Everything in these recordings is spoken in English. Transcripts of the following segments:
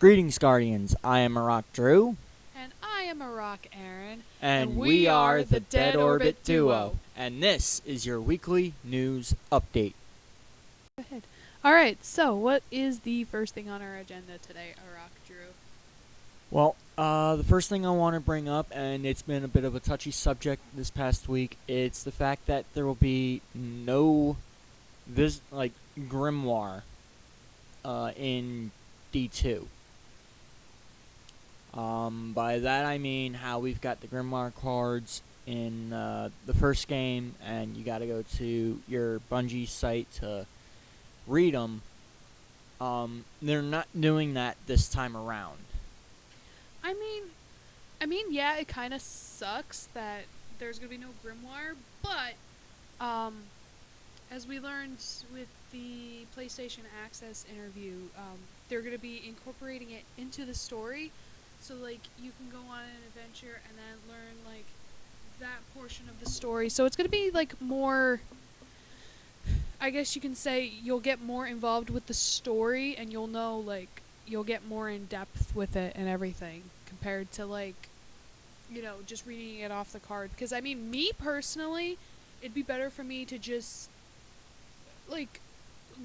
Greetings, Guardians. I am Marak Drew, And I am Rock Aaron. and we are the Dead Orbit Duo, and this is your weekly news update. Go ahead. Alright, so what is the first thing on our agenda today, Rock Drew? Well, the first thing I want to bring up, and it's been a bit of a touchy subject this past week, it's the fact that there will be no grimoire in D2. By that I mean how we've got the Grimoire cards in the first game, and you got to go to your Bungie site to read them. They're not doing that this time around. Yeah, it kind of sucks that there's going to be no Grimoire, but as we learned with the PlayStation Access interview, they're going to be incorporating it into the story. So, you can go on an adventure and then learn, that portion of the story. So it's going to be, more, I guess you can say you'll get more involved with the story and you'll know, you'll get more in depth with it and everything compared to, just reading it off the card. Because, me personally, it'd be better for me to just,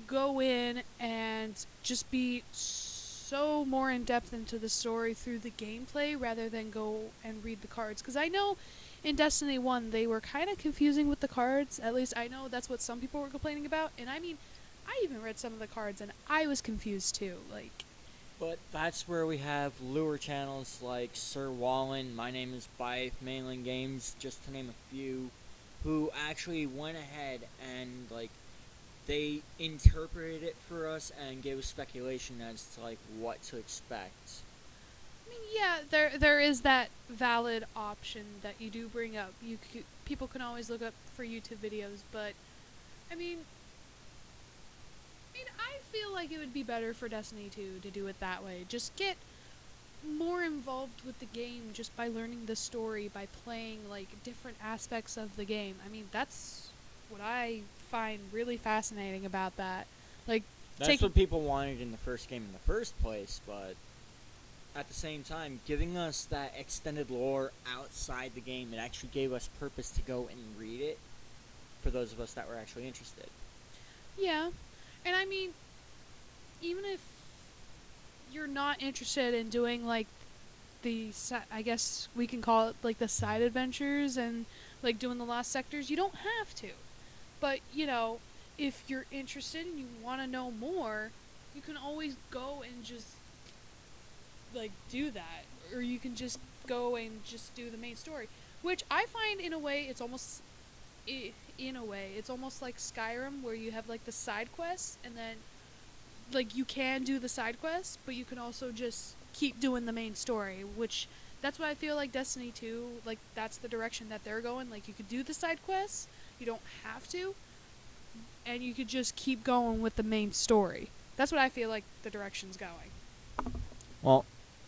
go in and just be so more in depth into the story through the gameplay rather than go and read the cards. Because I know in Destiny 1 they were kind of confusing with the cards. At least I know that's what some people were complaining about. And I even read some of the cards and I was confused too. But that's where we have lure channels like Sir Wallen, My Name is Bife, Mainland Games, just to name a few, who actually went ahead and they interpreted it for us and gave us speculation as to what to expect. Yeah, there is that valid option that you do bring up. People can always look up for YouTube videos, but I mean, I feel like it would be better for Destiny 2 to do it that way. Just get more involved with the game just by learning the story, by playing different aspects of the game. That's what I find really fascinating about that. That's what people wanted in the first game in the first place, but at the same time, giving us that extended lore outside the game, it actually gave us purpose to go and read it for those of us that were actually interested. Yeah, and even if you're not interested in doing I guess we can call it the side adventures and doing the lost sectors, you don't have to. But if you're interested and you want to know more, you can always go and just do that, or you can just go and just do the main story, which I find in a way it's almost like Skyrim, where you have the side quests, and then you can do the side quests, but you can also just keep doing the main story, which that's what I feel like Destiny 2, that's the direction that they're going. You could do the side quests, you don't have to, and you could just keep going with the main story. That's what I feel like the direction's going. Well,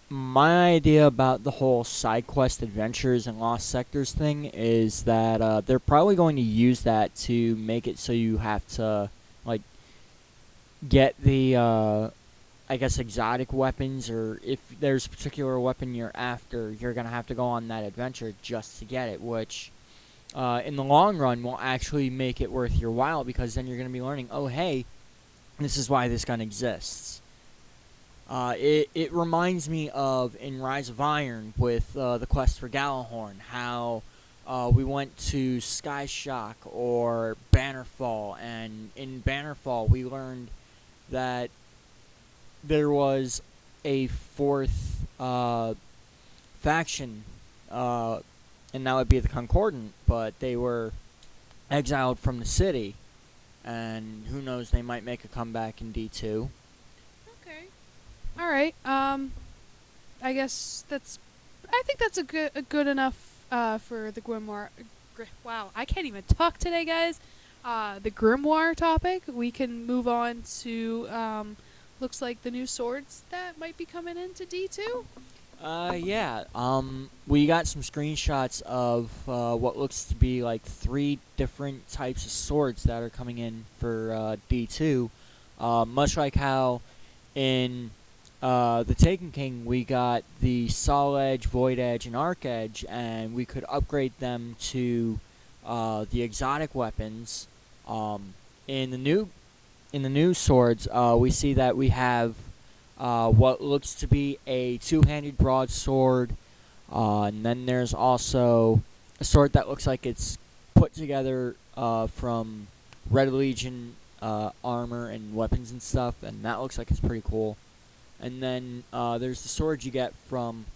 my idea about the whole side quest adventures and lost sectors thing is that they're probably going to use that to make it so you have to get the I guess exotic weapons, or if there's a particular weapon you're after, you're gonna have to go on that adventure just to get it, which in the long run will actually make it worth your while, because then you're gonna be learning, oh hey, this is why this gun exists. It reminds me of in Rise of Iron with the quest for Gjallarhorn, how we went to Skyshock or Bannerfall, and in Bannerfall we learned that there was a fourth faction, and that would be the Concordant, but they were exiled from the city, and who knows, they might make a comeback in D2. Okay. All right. I guess I think that's a good enough for the Grimoire. Wow, I can't even talk today, guys. The Grimoire topic. We can move on to looks like the new swords that might be coming into D2. Yeah. We got some screenshots of what looks to be 3 different types of swords that are coming in for D2. Much like how in the Taken King, we got the Sol Edge, Void Edge, and Arc Edge, and we could upgrade them to the exotic weapons. Um, in the new swords, we see that we have what looks to be a two-handed broadsword, and then there's also a sword that looks like it's put together from Red Legion armor and weapons and stuff, and that looks like it's pretty cool. And then there's the sword you get from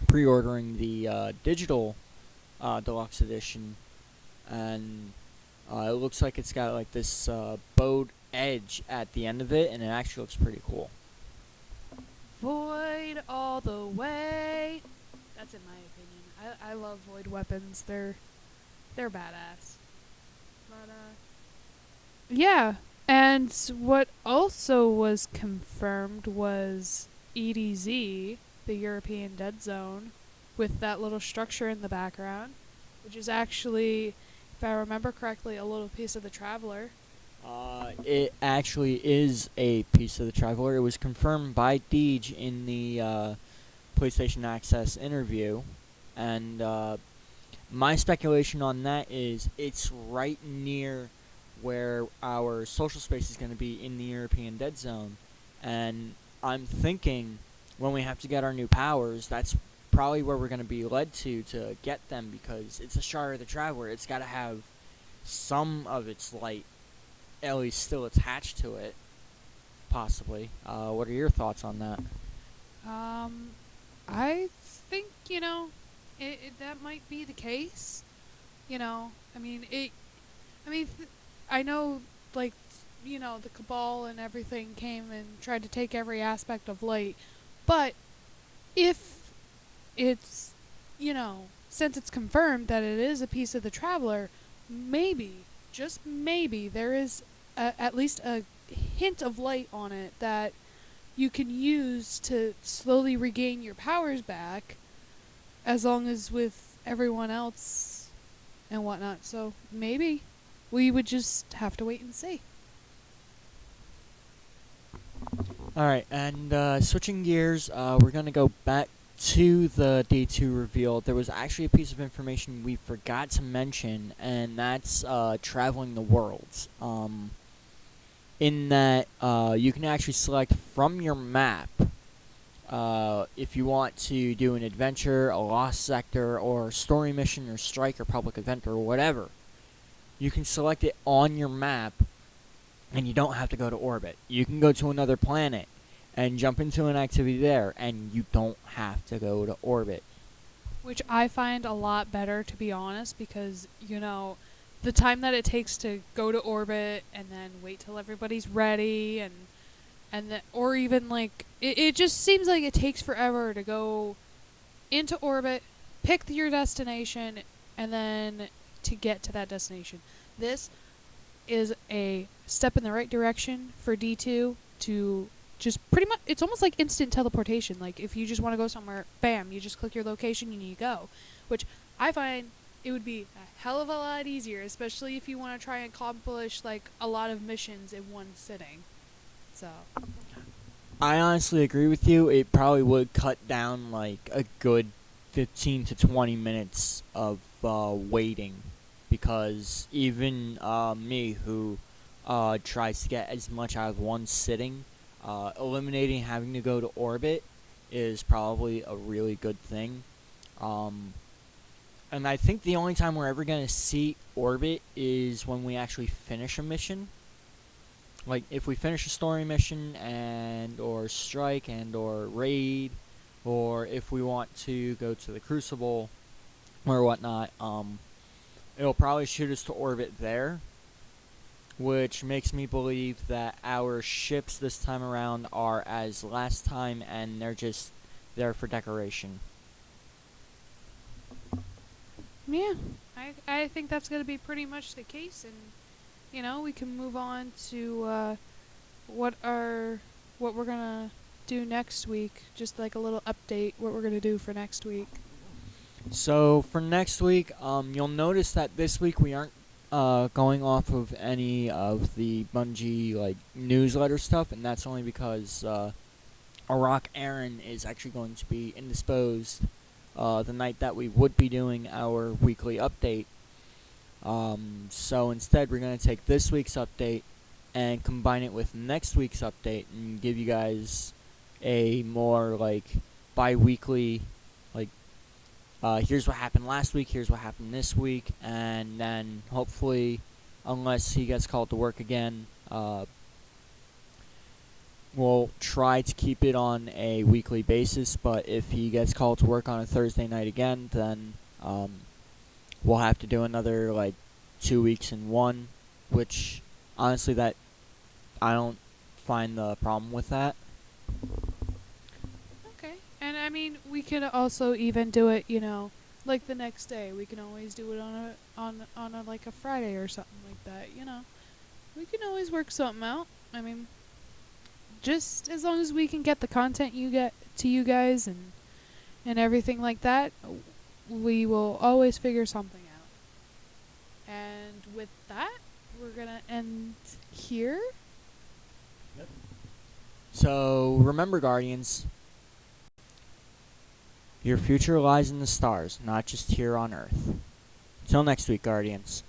pre-ordering the digital deluxe edition, and it looks like it's got like this bowed edge at the end of it, and it actually looks pretty cool. Void all the way. That's in my opinion. I love void weapons. They're badass. But yeah. And what also was confirmed was EDZ, the European Dead Zone, with that little structure in the background, which is actually, if I remember correctly, a little piece of the Traveler. It actually is a piece of the Traveler. It was confirmed by Deej in the PlayStation Access interview, and my speculation on that is it's right near where our social space is going to be in the European Dead Zone, and I'm thinking when we have to get our new powers, that's probably where we're going to be led to get them, because it's a Shard of the Traveler. It's got to have some of its light at least still attached to it, possibly. What are your thoughts on that? Um, I think that might be the case. I mean it. I mean, I know, like, the Cabal and everything came and tried to take every aspect of light, but if it's, since it's confirmed that it is a piece of the Traveler, maybe, just maybe, there is at least a hint of light on it that you can use to slowly regain your powers back, as long as with everyone else and whatnot. So maybe we would just have to wait and see. Alright, and switching gears, we're going to go back to the D2 reveal. There was actually a piece of information we forgot to mention, and that's traveling the worlds. In that you can actually select from your map if you want to do an adventure, a lost sector, or story mission, or strike, or public event, or whatever. You can select it on your map, and you don't have to go to orbit. You can go to another planet and jump into an activity there, and you don't have to go to orbit. Which I find a lot better, to be honest, because, the time that it takes to go to orbit and then wait till everybody's ready, or even, like, it just seems like it takes forever to go into orbit, pick your destination, and then to get to that destination. This is a step in the right direction for D2 to just pretty much, it's almost like instant teleportation. Like, if you just want to go somewhere, bam, you just click your location and you go. Which I find it would be a hell of a lot easier, especially if you want to try and accomplish, like, a lot of missions in one sitting. So I honestly agree with you. It probably would cut down like a good 15 to 20 minutes of waiting, because even me, who tries to get as much out of one sitting, eliminating having to go to orbit is probably a really good thing. And I think the only time we're ever going to see orbit is when we actually finish a mission. Like, if we finish a story mission, and or strike, and or raid, or if we want to go to the Crucible or whatnot, it'll probably shoot us to orbit there, which makes me believe that our ships this time around are as last time, and they're just there for decoration. yeah, I think that's going to be pretty much the case, and we can move on to what we're gonna do next week. Just like a little update, what we're gonna do for next week. So for next week, you'll notice that this week we aren't going off of any of the Bungie like newsletter stuff, and that's only because Rock Aaron is actually going to be indisposed the night that we would be doing our weekly update. So instead, we're going to take this week's update and combine it with next week's update and give you guys a more like bi-weekly, like here's what happened last week, here's what happened this week, and then hopefully, unless he gets called to work again, we'll try to keep it on a weekly basis. But if he gets called to work on a Thursday night again, then we'll have to do another like 2 weeks in one, which honestly that I don't find the problem with that. Okay. And I mean, we could also even do it, like the next day. We can always do it on a like a Friday or something like that. We can always work something out. I mean, just as long as we can get the content you get to you guys and everything like that, we will always figure something out. And with that, we're going to end here. So remember, Guardians, your future lies in the stars, not just here on Earth. Till next week, Guardians.